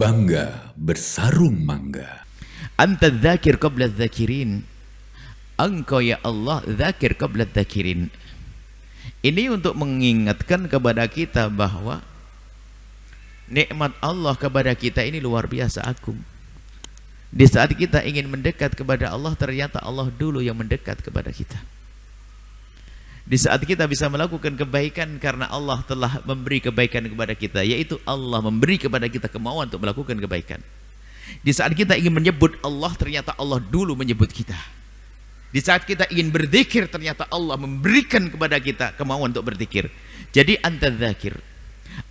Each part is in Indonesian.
Bangga bersarung mangga. Anta dzakir qabla dzakirin. Engkau ya Allah dzakir qabla dzakirin. Ini untuk mengingatkan kepada kita bahwa nikmat Allah kepada kita ini luar biasa agung. Di saat kita ingin mendekat kepada Allah, ternyata Allah dulu yang mendekat kepada kita. Di saat kita bisa melakukan kebaikan karena Allah telah memberi kebaikan kepada kita, yaitu Allah memberi kepada kita kemauan untuk melakukan kebaikan. Di saat kita ingin menyebut Allah, ternyata Allah dulu menyebut kita. Di saat kita ingin berzikir, ternyata Allah memberikan kepada kita kemauan untuk berzikir. Jadi anta dzakir,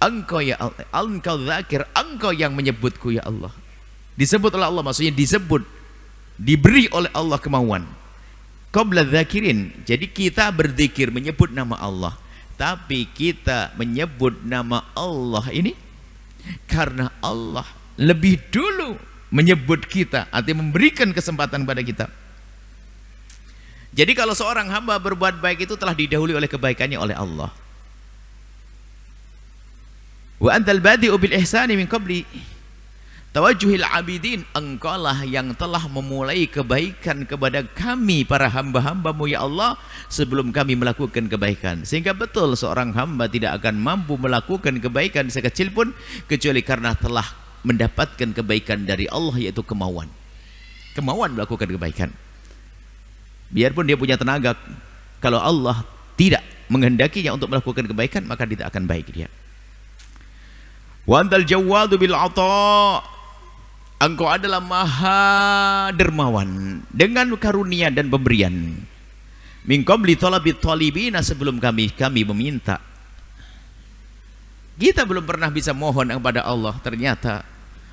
engkau ya Allah, engkau dzakir, engkau yang menyebutku ya Allah. Disebut oleh Allah, maksudnya disebut, diberi oleh Allah kemauan. Qabla dzakirin, jadi kita berzikir menyebut nama Allah, tapi kita menyebut nama Allah ini karena Allah lebih dulu menyebut kita, artinya memberikan kesempatan pada kita. Jadi kalau seorang hamba berbuat baik itu telah didahului oleh kebaikannya oleh Allah. Wa antal badi'u bil ihsani min qabli tawajjuhil abidin, engkaulah yang telah memulai kebaikan kepada kami para hamba-hambamu ya Allah sebelum kami melakukan kebaikan. Sehingga betul seorang hamba tidak akan mampu melakukan kebaikan sekecil pun kecuali karena telah mendapatkan kebaikan dari Allah, yaitu kemauan melakukan kebaikan. Biarpun dia punya tenaga, kalau Allah tidak menghendakinya untuk melakukan kebaikan, maka tidak akan baik dia. Wa antal jawadu bil ata, engkau adalah maha dermawan dengan karunia dan pemberian. Min qabli talabit talibina, sebelum kami meminta. Kita belum pernah bisa mohon kepada Allah, ternyata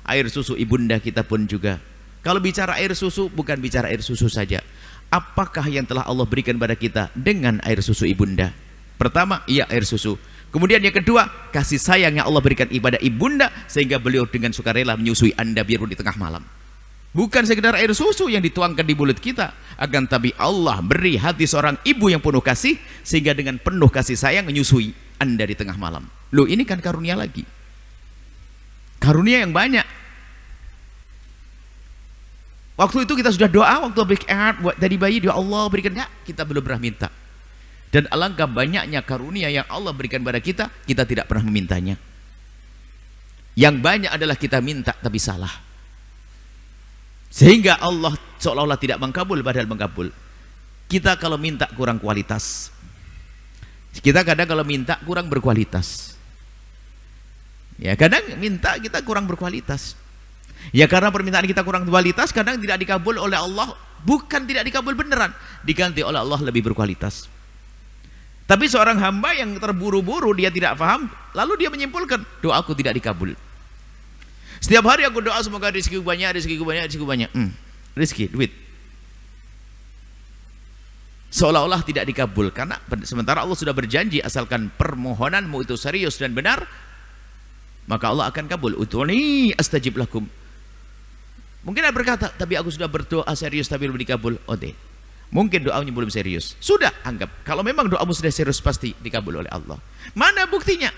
air susu ibunda kita pun juga. Kalau bicara air susu, bukan bicara air susu saja. Apakah yang telah Allah berikan pada kita dengan air susu ibunda? Pertama, iya air susu. Kemudian yang kedua, kasih sayang yang Allah berikan kepada ibunda, sehingga beliau dengan sukarela menyusui Anda biarpun di tengah malam. Bukan sekedar air susu yang dituangkan di mulut kita, akan tapi Allah beri hati seorang ibu yang penuh kasih, sehingga dengan penuh kasih sayang menyusui Anda di tengah malam. Loh, ini kan karunia lagi. Karunia yang banyak. Waktu itu kita sudah doa, waktu dari bayi, ya Allah berikan, enggak, kita belum pernah minta. Dan alangkah banyaknya karunia yang Allah berikan pada kita, kita tidak pernah memintanya. Yang banyak adalah kita minta tapi salah, sehingga Allah seolah-olah tidak mengkabul, padahal mengkabul. Kita kalau minta kurang kualitas, kita kadang kalau minta kurang berkualitas. Ya, kadang minta kita kurang berkualitas. Ya, karena permintaan kita kurang kualitas, kadang tidak dikabul oleh Allah. Bukan tidak dikabul beneran, diganti oleh Allah lebih berkualitas. Tapi seorang hamba yang terburu-buru, dia tidak paham, lalu dia menyimpulkan, doaku tidak dikabul. Setiap hari aku doa semoga rezekiku banyak, rezekiku banyak, rezekiku banyak. Rezeki, duit. Seolah-olah tidak dikabul, karena sementara Allah sudah berjanji, asalkan permohonanmu itu serius dan benar, maka Allah akan kabul. Ud'uni astajib lakum. Mungkin ada berkata, tapi aku sudah berdoa serius tapi belum dikabul. Oke. Mungkin doanya belum serius. Sudah, anggap kalau memang doamu sudah serius, pasti dikabul oleh Allah. Mana buktinya?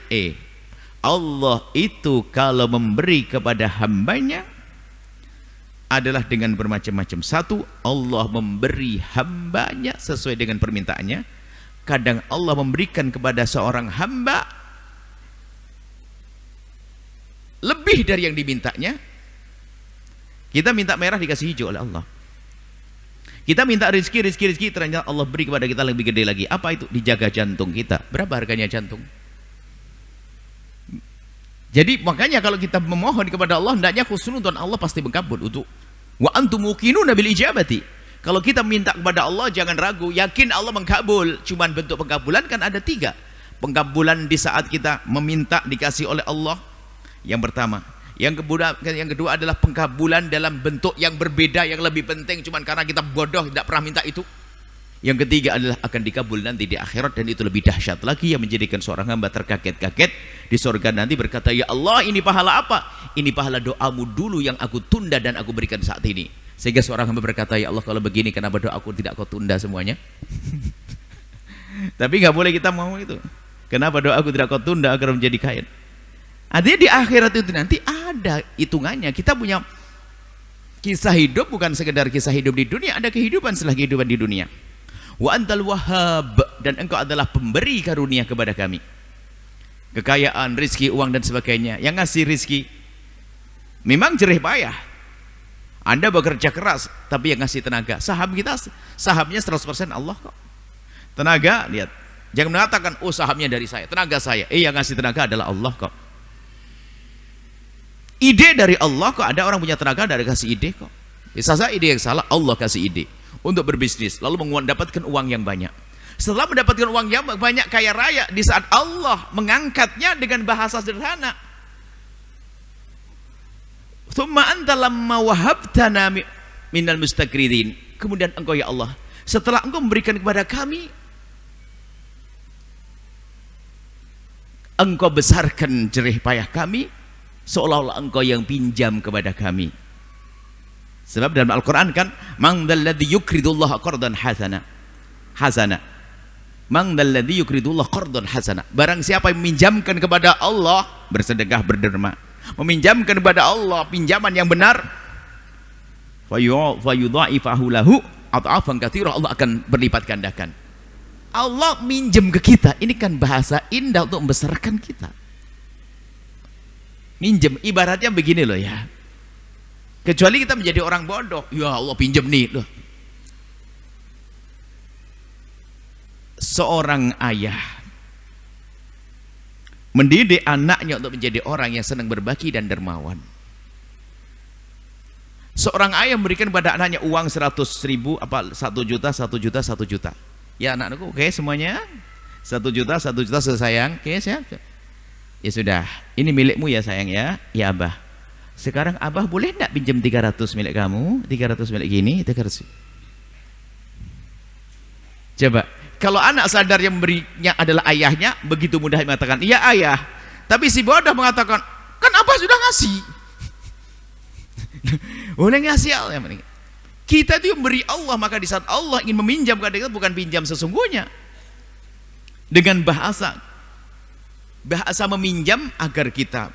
Allah itu kalau memberi kepada hambanya adalah dengan bermacam-macam. Satu, Allah memberi hambanya sesuai dengan permintaannya. Kadang Allah memberikan kepada seorang hamba lebih dari yang dimintanya. Kita minta merah dikasih hijau oleh Allah. Kita minta rezeki, ternyata Allah beri kepada kita lebih gede lagi. Apa itu? Dijaga jantung kita. Berapa harganya jantung? Jadi makanya kalau kita memohon kepada Allah, hendaknya khusnudon, Allah pasti mengabul. Untuk wa antum muqinuna bil ijabati. Kalau kita minta kepada Allah, jangan ragu, yakin Allah mengkabul. Cuman bentuk pengkabulan kan ada 3. Pengkabulan di saat kita meminta dikasih oleh Allah, yang pertama. Yang kedua adalah pengkabulan dalam bentuk yang berbeda, yang lebih penting, cuman karena kita bodoh tidak pernah minta itu. Yang ketiga adalah akan dikabul nanti di akhirat, dan itu lebih dahsyat lagi, yang menjadikan seorang hamba terkaget-kaget di surga nanti, berkata, ya Allah, ini pahala apa? Ini pahala doamu dulu yang aku tunda dan aku berikan saat ini. Sehingga seorang hamba berkata, ya Allah, kalau begini kenapa doaku tidak kau tunda semuanya? Tapi nggak boleh kita mau itu. Kenapa doaku tidak kau tunda agar menjadi kaya? Artinya di akhirat itu nanti ada hitungannya. Kita punya kisah hidup, bukan sekedar kisah hidup di dunia, ada kehidupan setelah kehidupan di dunia. Wa antal wahhab, dan engkau adalah pemberi karunia kepada kami. Kekayaan, rizki, uang dan sebagainya. Yang ngasih rizki memang jerih payah. Anda bekerja keras, tapi yang ngasih tenaga. Saham kita, sahamnya 100% Allah kok. Tenaga, lihat. Jangan mengatakan, oh sahamnya dari saya, tenaga saya. Yang ngasih tenaga adalah Allah kok. Ide dari Allah kok, ada orang punya tenaga dari kasih ide kok. Bisa saja ide yang salah, Allah kasih ide untuk berbisnis, lalu mendapatkan uang yang banyak. Setelah mendapatkan uang yang banyak, kaya raya, di saat Allah mengangkatnya dengan bahasa sederhana. Tsumma anta lamma wahabtana minal mustakridin. Kemudian engkau ya Allah, setelah engkau memberikan kepada kami, engkau besarkan jerih payah kami, seolah-olah engkau yang pinjam kepada kami. Sebab dalam Al-Quran kan, man dzalladzi yuqridullaha qardan hasana. Man dzalladzi yuqridullaha qardan hasana. Barang siapa yang meminjamkan kepada Allah, bersedekah, berderma, meminjamkan kepada Allah pinjaman yang benar, fayudha'ifahu lahu adhafan katsira, Allah akan berlipat gandakan. Allah minjem ke kita, ini kan bahasa indah untuk membesarkan kita. Minjem, ibaratnya begini loh ya, kecuali kita menjadi orang bodoh, ya Allah pinjem nih loh. Seorang ayah mendidik anaknya untuk menjadi orang yang senang berbagi dan dermawan. Seorang ayah memberikan pada anaknya uang 100.000, 1 juta, 1 juta, 1 juta. Ya anakku, oke semuanya 1 juta, 1 juta sayang, oke siap. Ya sudah, ini milikmu ya sayang ya. Ya Abah, sekarang Abah boleh enggak pinjam 300 milik kamu, 300 milik gini, 300. Coba, kalau anak sadar yang memberinya adalah ayahnya, begitu mudah mengatakan, iya ayah. Tapi si bodoh mengatakan, kan Abah sudah ngasih. Boleh ngasih Allah. Kita itu memberi Allah, maka di saat Allah ingin meminjam kepada kita, bukan pinjam sesungguhnya. Dengan bahasa meminjam agar kita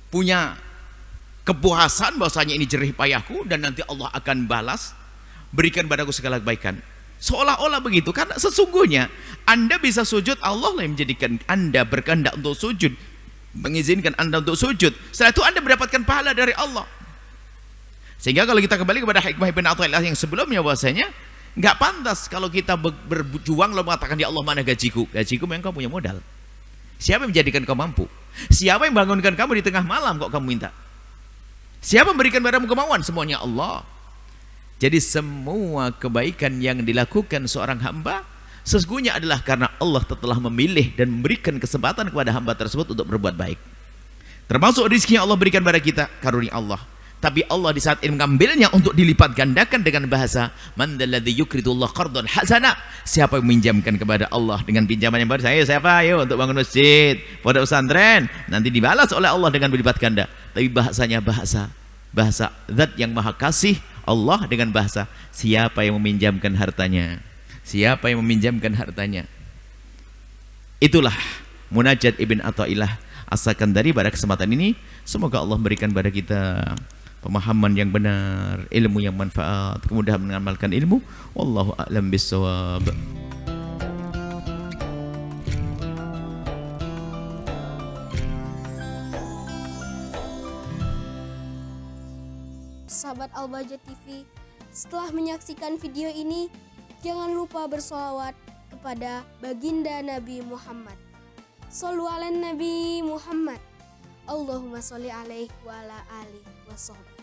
punya kepuasan bahwasanya ini jerih payahku dan nanti Allah akan balas, berikan padaku segala kebaikan. Seolah-olah begitu, karena sesungguhnya Anda bisa sujud, Allah lah yang menjadikan Anda berkehendak untuk sujud, mengizinkan Anda untuk sujud. Setelah itu Anda mendapatkan pahala dari Allah. Sehingga kalau kita kembali kepada hikmah Ibn Athaillah yang sebelumnya, bahwasanya nggak pantas kalau kita berjuang lalu mengatakan, ya Allah mana gajiku? Gajiku memang kau punya modal. Siapa yang menjadikan kau mampu? Siapa yang bangunkan kamu di tengah malam kok kamu minta? Siapa memberikan padamu kemauan? Semuanya Allah. Jadi semua kebaikan yang dilakukan seorang hamba sesungguhnya adalah karena Allah telah memilih dan memberikan kesempatan kepada hamba tersebut untuk berbuat baik. Termasuk rezeki yang Allah berikan pada kita, karunia Allah. Tapi Allah di saat ini mengambilnya untuk dilipat gandakan dengan bahasa man dzalladzi yuqridullah qardan hasana. Siapa yang meminjamkan kepada Allah dengan pinjaman yang baru, saya siapa ayo untuk bangun masjid, pondok pesantren, nanti dibalas oleh Allah dengan berlipat ganda. Tapi bahasanya bahasa zat yang maha kasih, Allah, dengan bahasa siapa yang meminjamkan hartanya, siapa yang meminjamkan hartanya. Itulah munajat Ibn Athaillah As-Sakandari pada kesempatan ini. Semoga Allah berikan pada kita pemahaman yang benar, ilmu yang manfaat, kemudahan mengamalkan ilmu. Wallahu a'lam bissawab. Sahabat Al-Bahjah TV, setelah menyaksikan video ini, jangan lupa bersolawat kepada baginda Nabi Muhammad. Shollu ala Nabi Muhammad. Allahumma sholli alaihi wa ala alihi wa sahbihi.